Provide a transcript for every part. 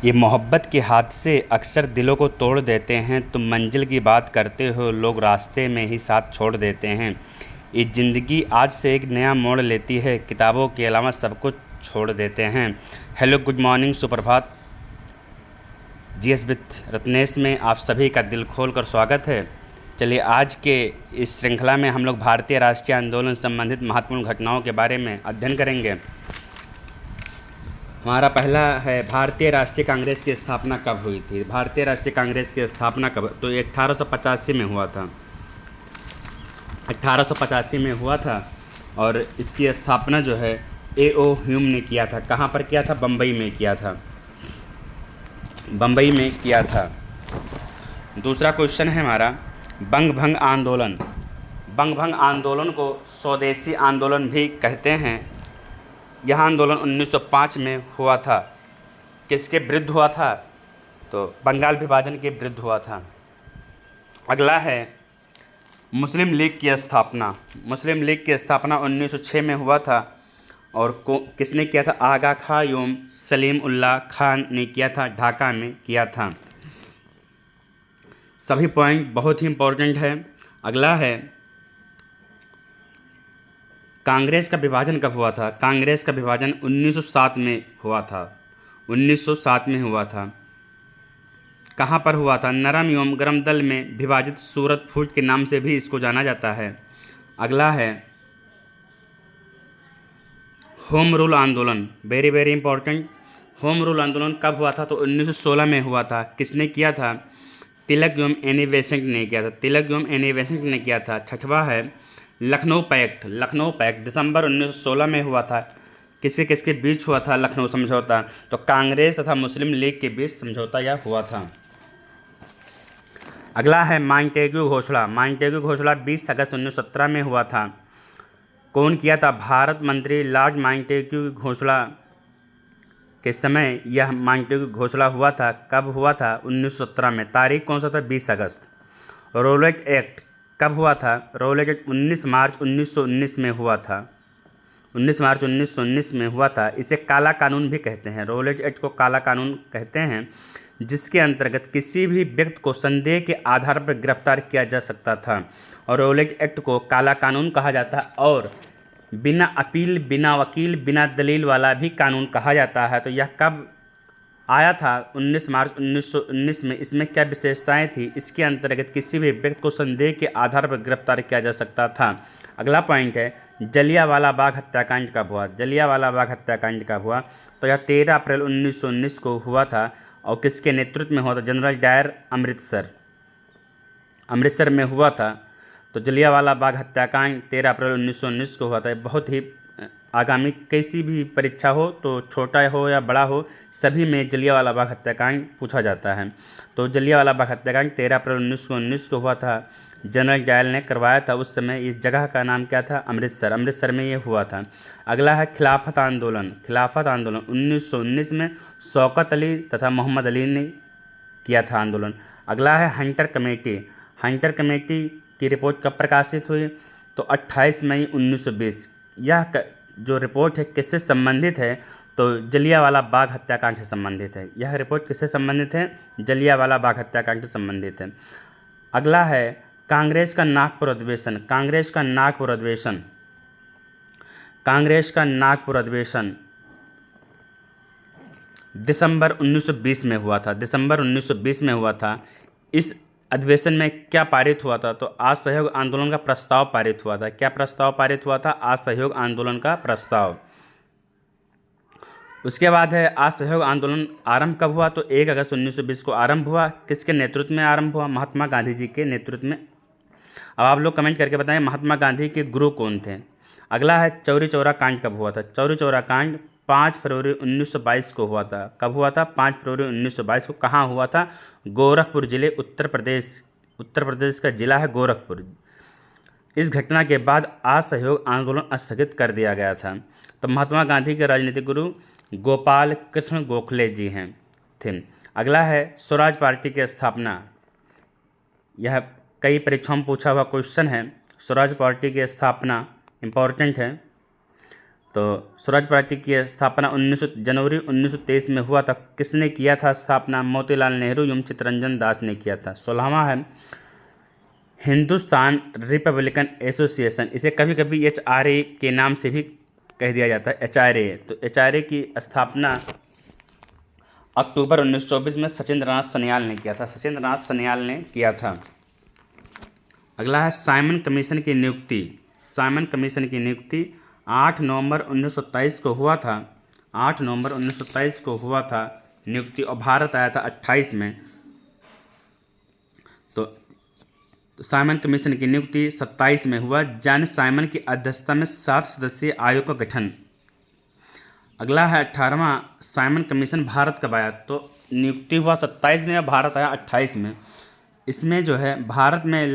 ये मोहब्बत के हादसे अक्सर दिलों को तोड़ देते हैं। तुम मंजिल की बात करते हो, लोग रास्ते में ही साथ छोड़ देते हैं। ये ज़िंदगी आज से एक नया मोड़ लेती है, किताबों के अलावा सब कुछ छोड़ देते हैं। हेलो, गुड मॉर्निंग, सुप्रभात। जीएस विथ रत्नेश में आप सभी का दिल खोल कर स्वागत है। चलिए, आज के इस श्रृंखला में हम लोग भारतीय राष्ट्रीय आंदोलन से संबंधित महत्वपूर्ण घटनाओं के बारे में अध्ययन करेंगे। हमारा पहला है, भारतीय राष्ट्रीय कांग्रेस की स्थापना कब हुई थी। भारतीय राष्ट्रीय कांग्रेस की स्थापना कब, तो 1885 में हुआ था। 1885 में हुआ था और इसकी स्थापना जो है A.O. ह्यूम ने किया था। कहाँ पर किया था? बम्बई में किया था। बम्बई में किया था। दूसरा क्वेश्चन है हमारा, बंग भंग आंदोलन। बंग भंग आंदोलन को स्वदेशी आंदोलन भी कहते हैं। यह आंदोलन 1905 में हुआ था। किसके विरुद्ध हुआ था? तो बंगाल विभाजन के विरुद्ध हुआ था। अगला है, मुस्लिम लीग की स्थापना। मुस्लिम लीग की स्थापना 1906 में हुआ था और किसने किया था? आगा खां एवं सलीम उल्लाह खान ने किया था, ढाका में किया था। सभी पॉइंट बहुत ही इम्पोर्टेंट है। अगला है, कांग्रेस का विभाजन कब हुआ था? कांग्रेस का विभाजन 1907 में हुआ था। 1907 में हुआ था। कहाँ पर हुआ था? नरम एवं गरम दल में विभाजित सूरत फूट के नाम से भी इसको जाना जाता है। अगला है, होम रूल आंदोलन। Very very important. Home rule आंदोलन कब हुआ था? तो 1916 में हुआ था। किसने किया था? तिलक एवं एनी बेसेंट ने किया था। तिलक एवं एनी बेसेंट ने किया था। छठवां है, लखनऊ पैक्ट। लखनऊ पैक्ट दिसंबर 1916 में हुआ था। किसके किसके बीच हुआ था लखनऊ समझौता? तो कांग्रेस तथा मुस्लिम लीग के बीच समझौता यह हुआ था। अगला है, मॉन्टेग्यू घोषणा। मॉन्टेग्यू घोषणा 20 अगस्त 1917 में हुआ था। कौन किया था? भारत मंत्री लॉर्ड मॉन्टेग्यू घोषणा के समय यह मॉन्टेग्यू घोषणा हुआ था। कब हुआ था? 1917 में। तारीख कौन सा था? 20 अगस्त। रोलेट एक्ट कब हुआ था? रोलेट एक्ट 19 मार्च 1919 में हुआ था। 19 मार्च 1919 में हुआ था। इसे काला कानून भी कहते हैं। रोलेट एक्ट को काला कानून कहते हैं, जिसके अंतर्गत किसी भी व्यक्ति को संदेह के आधार पर गिरफ्तार किया जा सकता था और रोलेट एक्ट को काला कानून कहा जाता है और बिना अपील, बिना वकील, बिना दलील वाला भी कानून कहा जाता है। तो यह कब आया था? 19 मार्च 1919 में। इसमें क्या विशेषताएं थी? इसके अंतर्गत किसी भी व्यक्ति को संदेह के आधार पर गिरफ्तार किया जा सकता था। अगला पॉइंट है, जलियांवाला बाग हत्याकांड कब हुआ? जलियांवाला बाग हत्याकांड कब हुआ? तो यह 13 अप्रैल 1919 को हुआ था और किसके नेतृत्व में हुआ था? जनरल डायर, अमृतसर में हुआ था। तो जलियांवाला बाग हत्याकांड 13 अप्रैल 1919 को हुआ था। बहुत ही आगामी किसी भी परीक्षा हो, तो छोटा हो या बड़ा हो, सभी में जलियांवाला बाग हत्याकांड पूछा जाता है। तो जलियांवाला बाग हत्याकांड 13 अप्रैल 1919 को हुआ था। जनरल डायर ने करवाया था। उस समय इस जगह का नाम क्या था? अमृतसर। अमृतसर में ये हुआ था। अगला है, खिलाफत आंदोलन। खिलाफत आंदोलन 1919 में शौकत अली तथा मोहम्मद अली ने किया था आंदोलन। अगला है, हंटर कमेटी। हंटर कमेटी की रिपोर्ट कब प्रकाशित हुई? तो 28 मई 1920। यह जो रिपोर्ट है किससे संबंधित है? तो जलियांवाला बाग हत्याकांड से संबंधित है। यह रिपोर्ट किससे संबंधित है? जलियांवाला बाग हत्याकांड से संबंधित है। अगला है, कांग्रेस का नागपुर अधिवेशन। कांग्रेस का नागपुर अधिवेशन। कांग्रेस का नागपुर अधिवेशन दिसंबर 1920 में हुआ था। दिसंबर 1920 में हुआ था। इस अधिवेशन में क्या पारित हुआ था? तो असहयोग आंदोलन का प्रस्ताव पारित हुआ था। क्या प्रस्ताव पारित हुआ था? असहयोग आंदोलन का प्रस्ताव। उसके बाद है, असहयोग आंदोलन आरंभ कब हुआ? तो 1 अगस्त 1920 को आरंभ हुआ। किसके नेतृत्व में आरंभ हुआ? महात्मा गांधी जी के नेतृत्व में। अब आप लोग कमेंट करके बताएं, महात्मा गांधी के गुरु कौन थे? अगला है, चौरी चौरा कांड कब हुआ था? चौरी चौरा कांड 5 फरवरी 1922 को हुआ था। कब हुआ था? 5 फरवरी 1922 को। कहाँ हुआ था? गोरखपुर जिले, उत्तर प्रदेश। उत्तर प्रदेश का जिला है गोरखपुर। इस घटना के बाद असहयोग आंदोलन स्थगित कर दिया गया था। तो महात्मा गांधी के राजनीतिक गुरु गोपाल कृष्ण गोखले जी हैं थे। अगला है, स्वराज पार्टी की स्थापना। यह कई परीक्षाओं में पूछा हुआ क्वेश्चन है। स्वराज पार्टी की स्थापना इम्पॉर्टेंट है। तो स्वराज पार्टी की स्थापना 19 जनवरी 1923 में हुआ था। किसने किया था स्थापना? मोतीलाल नेहरू एवं चित्तरंजन दास ने किया था। 16वां है हिंदुस्तान रिपब्लिकन एसोसिएशन, इसे कभी कभी HRA के नाम से भी कह दिया जाता है, HRA। तो HRA की स्थापना अक्टूबर 1924 में सचिंद्र नाथ सन्याल ने किया था। सचिंद्र नाथ सन्याल ने किया था। अगला है साइमन कमीशन की नियुक्ति। साइमन कमीशन की नियुक्ति 8 नवंबर 1927 को हुआ था। 8 नवंबर 1927 को हुआ था नियुक्ति, और भारत आया था 28 में। तो साइमन कमीशन की नियुक्ति 27 में हुआ। जॉन साइमन की अध्यक्षता में 7 सदस्यीय आयोग का गठन। अगला है 18वां साइमन कमीशन भारत कब आया? तो नियुक्ति हुआ 27 में, भारत आया 28 में। इसमें जो है भारत में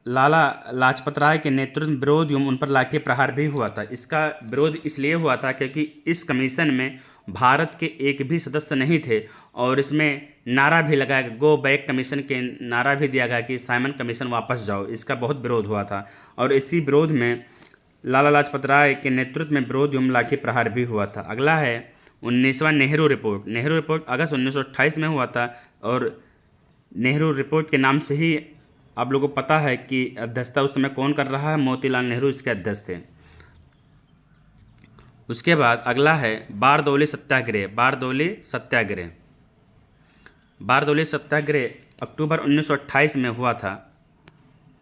लाला लाजपत राय के नेतृत्व में विरोध एवं उन पर लाठी प्रहार भी हुआ था। इसका विरोध इसलिए हुआ था क्योंकि इस कमीशन में भारत के एक भी सदस्य नहीं थे, और इसमें नारा भी लगाया गया, गो बैक कमीशन के नारा भी दिया गया कि साइमन कमीशन वापस जाओ। इसका बहुत विरोध हुआ था, और इसी विरोध में लाला लाजपत राय के नेतृत्व में विरोध एवं लाठी प्रहार भी हुआ था। अगला है 19वां नेहरू रिपोर्ट। नेहरू रिपोर्ट अगस्त 1928 में हुआ था, और नेहरू रिपोर्ट के नाम से ही आप लोगों को पता है कि अध्यक्षता उस समय कौन कर रहा है? मोतीलाल नेहरू इसके अध्यक्ष थे। उसके बाद अगला है बारदौली सत्याग्रह। बारदौली सत्याग्रह। बारदौली सत्याग्रह अक्टूबर 1928 में हुआ था।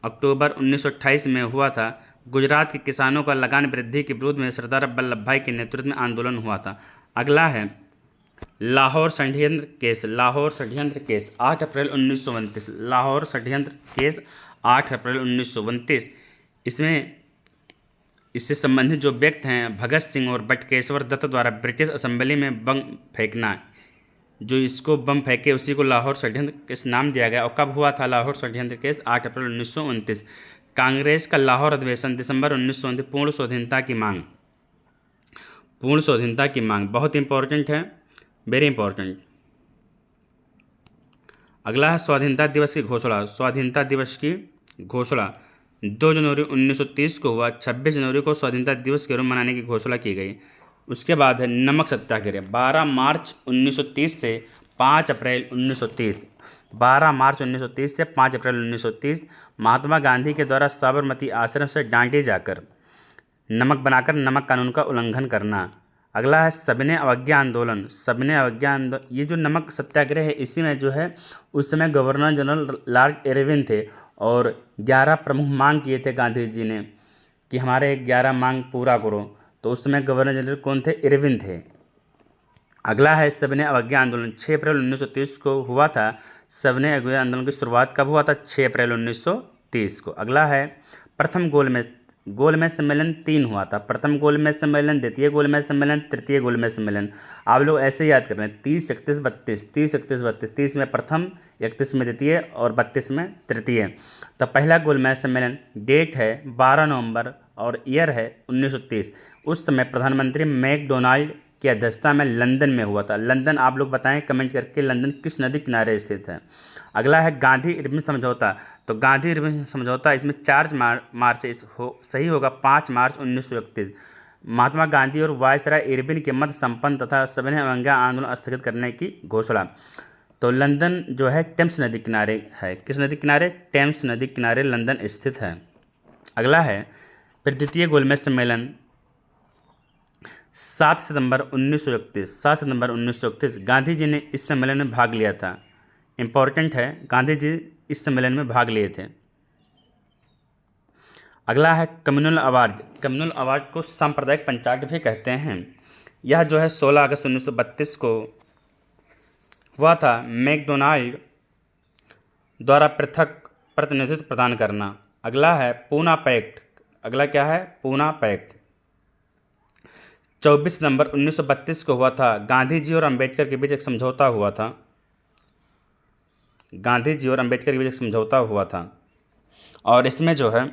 अक्टूबर 1928 में हुआ था। गुजरात के किसानों का लगान वृद्धि के विरोध में सरदार वल्लभ भाई के नेतृत्व में आंदोलन हुआ था। अगला है लाहौर षड्यंत्र केस। लाहौर षड्यंत्र केस 8 अप्रैल 1929। लाहौर षड्यंत्र केस 8 अप्रैल 1929। इससे संबंधित जो व्यक्ति हैं भगत सिंह और बटकेश्वर दत्त द्वारा ब्रिटिश असेंबली में बम फेंकना, जो इसको बम फेंके उसी को लाहौर षड्यंत्र केस नाम दिया गया। और कब हुआ था लाहौर षड्यंत्र केस? 8 अप्रैल 1929। कांग्रेस का लाहौर अधिवेशन दिसंबर 1929। पूर्ण स्वाधीनता की मांग। पूर्ण स्वाधीनता की मांग बहुत इंपॉर्टेंट है, वेरी इंपॉर्टेंट। अगला है स्वाधीनता दिवस की घोषणा। स्वाधीनता दिवस की घोषणा 2 जनवरी 1930 को हुआ। 26 जनवरी को स्वाधीनता दिवस के रूप में मनाने की घोषणा की गई। उसके बाद है नमक सत्याग्रह 12 मार्च 1930 से 5 अप्रैल 1930। 12 मार्च 1930 से 5 अप्रैल 1930 महात्मा गांधी के द्वारा साबरमती आश्रम से डांडी जाकर नमक बनाकर नमक कानून का उल्लंघन करना। अगला है सविनय अवज्ञा आंदोलन। सविनय अवज्ञा आंदोलन, ये जो नमक सत्याग्रह है इसी में जो है उस समय गवर्नर जनरल लॉर्ड इरविन थे, और 11 प्रमुख मांग किए थे गांधी जी ने कि हमारे 11 मांग पूरा करो। तो उस समय गवर्नर जनरल कौन थे? इरविन थे। अगला है सविनय अवज्ञा आंदोलन 6 अप्रैल 1930 को हुआ था। सविनय अवज्ञा आंदोलन की शुरुआत कब हुआ था? 6 अप्रैल 1930 को। अगला है प्रथम गोलमेज सम्मेलन 3 हुआ था। प्रथम गोलमेज सम्मेलन, द्वितीय गोलमेज सम्मेलन, तृतीय गोलमेज सम्मेलन। आप लोग ऐसे याद कर रहे हैं 30, 31, 32, 30, 31, 32, 30 में प्रथम, 31 में द्वितीय और 32 में तृतीय। तो पहला गोलमेज सम्मेलन डेट है 12 नवंबर और ईयर है 1930। उस समय प्रधानमंत्री मैकडोनाल्ड की अध्यक्षता में लंदन में हुआ था। लंदन आप लोग बताएं कमेंट करके लंदन किस नदी किनारे स्थित है। अगला है गांधी इरविन समझौता। तो गांधी इरविन समझौता इसमें 4 मार्च सही होगा 5 मार्च 1931। महात्मा गांधी और वायसराय इरविन के मध्य संपन्न तथा सविनय अवज्ञा आंदोलन स्थगित करने की घोषणा। तो लंदन जो है टेम्स नदी किनारे है। किस नदी किनारे? टेम्स नदी किनारे लंदन स्थित है। अगला है फिर द्वितीय गोलमेज सम्मेलन 7 सितंबर 1931। 7 सितंबर 1931 गांधी जी ने इस सम्मेलन में भाग लिया था। इम्पॉर्टेंट है, गांधी जी इस सम्मेलन में भाग लिए थे। अगला है कम्युनल अवार्ड। कम्युनल अवार्ड को सांप्रदायिक पंचायत भी कहते हैं। यह जो है 16 अगस्त 1932 को हुआ था। मैकडोनाल्ड द्वारा पृथक प्रतिनिधित्व प्रदान करना। अगला है पूना पैक्ट। अगला क्या है? पूना पैक्ट 24 सितंबर 1932 को हुआ था। गांधी जी और अंबेडकर के बीच एक समझौता हुआ था। गांधी जी और अंबेडकर के बीच एक समझौता हुआ था, और इसमें जो है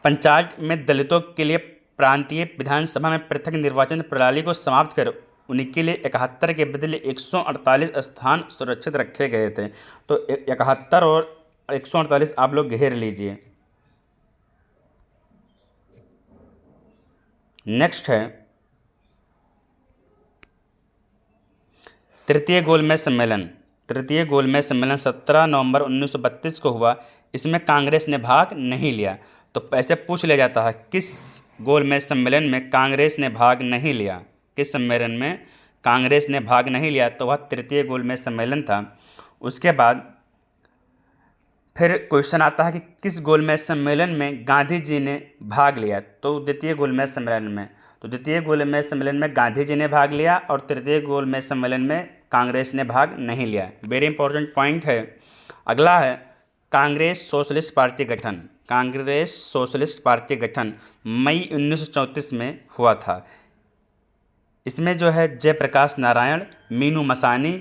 पंचायत में दलितों के लिए प्रांतीय विधानसभा में पृथक निर्वाचन प्रणाली को समाप्त कर उनके लिए 71 के बदले 148 स्थान सुरक्षित रखे गए थे। तो 71 और 148 आप लोग घेर लीजिए। नेक्स्ट है तृतीय गोलमेज सम्मेलन। तृतीय गोलमेज सम्मेलन 17 नवंबर 1932 को हुआ। इसमें कांग्रेस ने भाग नहीं लिया। तो ऐसे पूछ लिया जाता है किस गोलमेज सम्मेलन में कांग्रेस ने भाग नहीं लिया, किस सम्मेलन में कांग्रेस ने भाग नहीं लिया, तो वह तृतीय गोलमेज सम्मेलन था। उसके बाद फिर क्वेश्चन आता है कि किस गोलमेज सम्मेलन में गांधी जी ने भाग लिया, तो द्वितीय गोलमेज सम्मेलन में। तो द्वितीय गोलमेज सम्मेलन में गांधी जी ने भाग लिया और तृतीय गोलमेज सम्मेलन में कांग्रेस ने भाग नहीं लिया। वेरी इंपॉर्टेंट पॉइंट है। अगला है कांग्रेस सोशलिस्ट पार्टी गठन। कांग्रेस सोशलिस्ट पार्टी गठन मई 1934 में हुआ था। इसमें जो है जयप्रकाश नारायण, मीनू मसानी,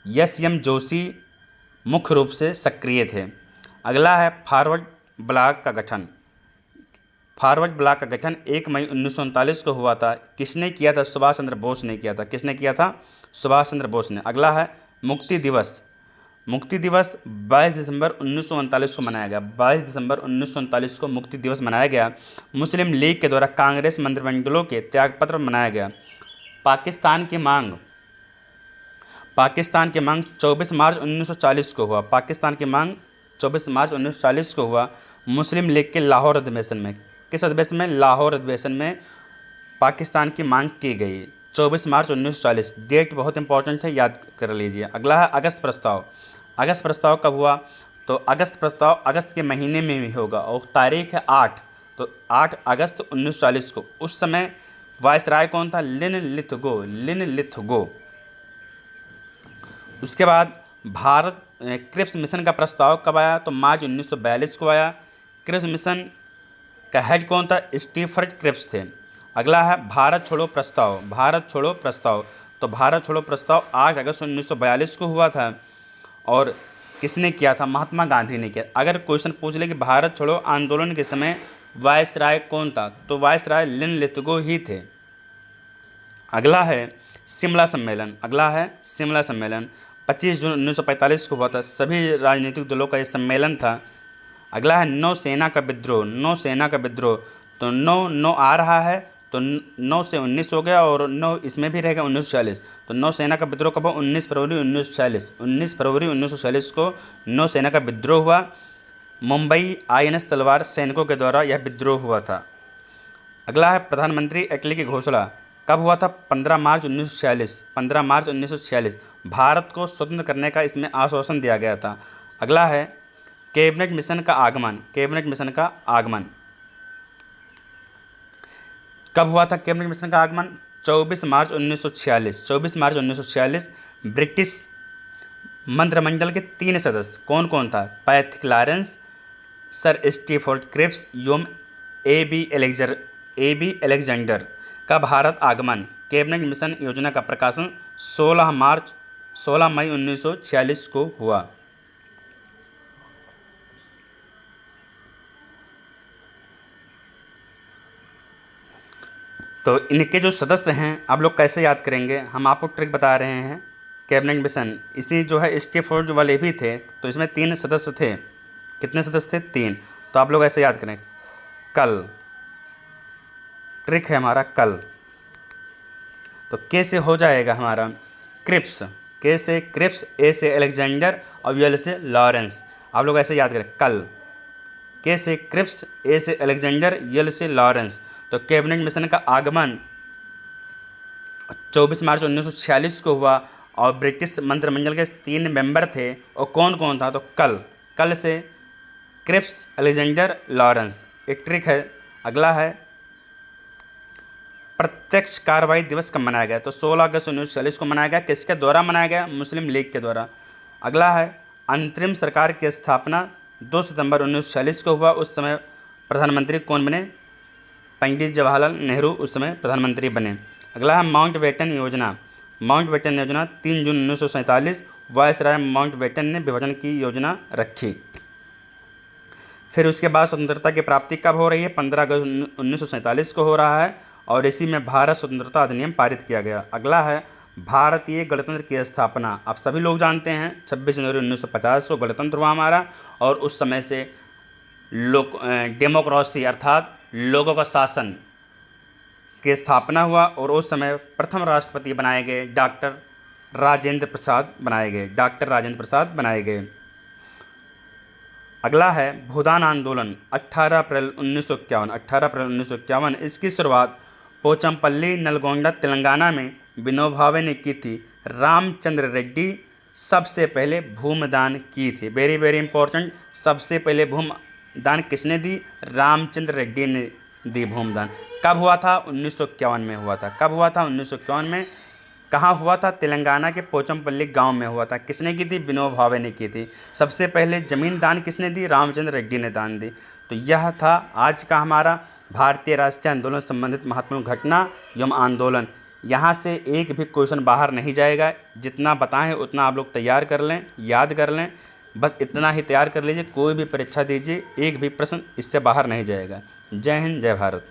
एस.एम. जोशी मुख्य रूप से सक्रिय थे। अगला है फॉरवर्ड ब्लॉक का गठन। फॉरवर्ड ब्लॉक का गठन 1 मई 1939 को हुआ था। किसने किया था? सुभाष चंद्र बोस ने किया था। किसने किया था? सुभाष चंद्र बोस ने। अगला है मुक्ति दिवस। मुक्ति दिवस 22 दिसंबर 1939 को मनाया गया। 22 दिसंबर 1939 को मुक्ति दिवस मनाया गया। मुस्लिम लीग के द्वारा कांग्रेस मंत्रिमंडलों के त्यागपत्र मनाया गया। पाकिस्तान की मांग 24 मार्च 1940 को हुआ। पाकिस्तान की मांग 24 मार्च 1940 को हुआ। मुस्लिम लीग के लाहौर अधिवेशन में, किस अधिवेशन में? लाहौर अधिवेशन में पाकिस्तान की मांग की गई 24 मार्च 1940। डेट बहुत इंपॉर्टेंट है, याद कर लीजिए। अगला है अगस्त प्रस्ताव। अगस्त प्रस्ताव कब हुआ? तो अगस्त प्रस्ताव अगस्त के महीने में भी होगा और तारीख है 8। तो 8 अगस्त 1940 को। उस समय वायसराय कौन था? लिनलिथगो। उसके बाद भारत क्रिप्स मिशन का प्रस्ताव कब आया? तो मार्च 1942 को आया। क्रिप्स मिशन का हेड कौन था? स्टीफर्ड क्रिप्स थे। अगला है भारत छोड़ो प्रस्ताव। भारत छोड़ो प्रस्ताव। तो भारत छोड़ो प्रस्ताव 8 अगस्त 1942 को हुआ था और किसने किया था? महात्मा गांधी ने किया। अगर क्वेश्चन पूछ ले कि भारत छोड़ो आंदोलन के समय वायसराय कौन था, तो वायसराय लिनलिथगो ही थे। अगला है शिमला सम्मेलन। अगला है शिमला सम्मेलन 25 जून 1945 को हुआ था। सभी राजनीतिक दलों का ये सम्मेलन था। अगला है नौसेना का विद्रोह। नौसेना का विद्रोह, तो 9 आ रहा है तो 9 से 19 हो गया और 9 इसमें भी रहेगा 1940। तो नौसेना का विद्रोह कब हुआ? 19 फरवरी 1946। 19 फरवरी 1946 को नौसेना का विद्रोह हुआ। मुंबई INS तलवार सैनिकों के द्वारा यह विद्रोह हुआ था। अगला है प्रधानमंत्री अकेले की घोषणा कब हुआ था? 15 मार्च 1946। 15 मार्च 1946 भारत को स्वतंत्र करने का इसमें आश्वासन दिया गया था। अगला है कैबिनेट मिशन का आगमन। कैबिनेट मिशन का आगमन कब हुआ था? कैबिनेट मिशन का आगमन 24 मार्च 1946। 24 मार्च 1946 ब्रिटिश मंत्रिमंडल के 3 सदस्य कौन कौन था? पैथिक लॉरेंस, सर स्टीफोर्ड क्रिप्स एवं AB अलेक्जेंडर का भारत आगमन। कैबिनेट मिशन योजना का प्रकाशन 16 मई 1946 को हुआ। तो इनके जो सदस्य हैं आप लोग कैसे याद करेंगे? हम आपको ट्रिक बता रहे हैं। कैबिनेट मिशन इसी जो है स्टीफोर्ड वाले भी थे, तो इसमें 3 सदस्य थे। कितने सदस्य थे? 3। तो आप लोग ऐसे याद करें, कल ट्रिक है हमारा कल। तो के से हो जाएगा हमारा क्रिप्स। के से क्रिप्स, ए से अलेक्जेंडर और यल से लॉरेंस। आप लोग ऐसे याद करें, कल। के से क्रिप्स, ए से अलेक्जेंडर, यल से लॉरेंस। तो कैबिनेट मिशन का आगमन 24 मार्च 1946 को हुआ और ब्रिटिश मंत्रिमंडल के 3 मेंबर थे और कौन कौन था? तो कल से क्रिप्स, अलेक्जेंडर, लॉरेंस। एक ट्रिक है। अगला है प्रत्यक्ष कार्रवाई दिवस कब मनाया गया? तो 16 अगस्त 1946 को मनाया गया। किसके द्वारा मनाया गया? मुस्लिम लीग के द्वारा। अगला है अंतरिम सरकार की स्थापना 2 सितंबर 1946 को हुआ। उस समय प्रधानमंत्री कौन बने? पंडित जवाहरलाल नेहरू उस समय प्रधानमंत्री बने। अगला है माउंटबेटन योजना। माउंटबेटन योजना 3 जून 1947 वायसराय माउंटबेटन ने विभाजन की योजना रखी। फिर उसके बाद स्वतंत्रता की प्राप्ति कब हो रही है? 15 अगस्त 1947 को हो रहा है और इसी में भारत स्वतंत्रता अधिनियम पारित किया गया। अगला है भारतीय गणतंत्र की स्थापना। आप सभी लोग जानते हैं 26 जनवरी 1950 को गणतंत्र हुआ हमारा और उस समय से डेमोक्रेसी अर्थात लोगों का शासन की स्थापना हुआ और उस समय प्रथम राष्ट्रपति बनाए गए डॉक्टर राजेंद्र प्रसाद बनाए गए। अगला है भूदान आंदोलन 18 अप्रैल 1951। इसकी शुरुआत पोचमपल्ली नलगोंडा तेलंगाना में विनोबा भावे ने की थी। रामचंद्र रेड्डी सबसे पहले भूमदान की थी। वेरी वेरी इंपॉर्टेंट, सबसे पहले भूमदान किसने दी? रामचंद्र रेड्डी ने दी भूमदान। कब हुआ था? 1951 में हुआ था। कब हुआ था? 1951 में। कहाँ हुआ था? तेलंगाना के पोचमपल्ली गांव में हुआ था। किसने की थी? विनोबा भावे ने की थी। सबसे पहले जमीन दान किसने दी? रामचंद्र रेड्डी ने दान दी। तो यह था आज का हमारा भारतीय राष्ट्रीय आंदोलन संबंधित महत्वपूर्ण घटना एवं आंदोलन। यहाँ से एक भी क्वेश्चन बाहर नहीं जाएगा। जितना बताएं उतना आप लोग तैयार कर लें, याद कर लें। बस इतना ही तैयार कर लीजिए, कोई भी परीक्षा दीजिए, एक भी प्रश्न इससे बाहर नहीं जाएगा। जय हिंद, जय भारत।